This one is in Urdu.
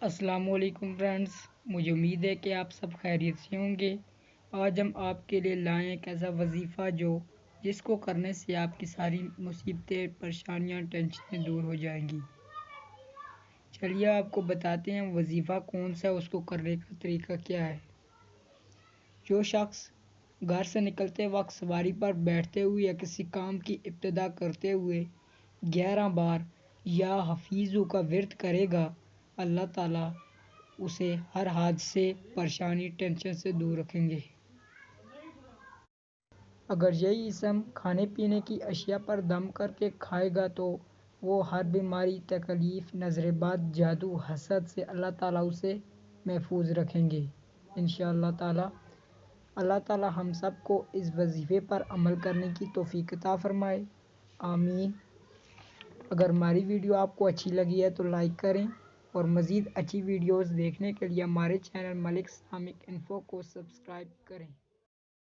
السلام علیکم فرینڈس، مجھے امید ہے کہ آپ سب خیریت سے ہوں گے۔ آج ہم آپ کے لیے لائیں ایک ایسا وظیفہ جس کو کرنے سے آپ کی ساری مصیبتیں، پریشانیاں، ٹینشنیں دور ہو جائیں گی۔ چلیے آپ کو بتاتے ہیں وظیفہ کون سا ہے، اس کو کرنے کا طریقہ کیا ہے۔ جو شخص گھر سے نکلتے وقت سواری پر بیٹھتے ہوئے یا کسی کام کی ابتدا کرتے ہوئے 11 بار یا حفیظو کا ورد کرے گا، اللہ تعالیٰ اسے ہر حادثے، پریشانی، ٹینشن سے دور رکھیں گے۔ اگر یہی اسم کھانے پینے کی اشیاء پر دم کر کے کھائے گا تو وہ ہر بیماری، تکلیف، نظر بد، جادو، حسد سے اللہ تعالیٰ اسے محفوظ رکھیں گے انشاءاللہ تعالیٰ۔ اللہ تعالیٰ ہم سب کو اس وظیفے پر عمل کرنے کی توفیق عطا فرمائے، آمین۔ اگر ہماری ویڈیو آپ کو اچھی لگی ہے تو لائک کریں اور مزید اچھی ویڈیوز دیکھنے کے لیے ہمارے چینل ملک اسلامک انفو کو سبسکرائب کریں۔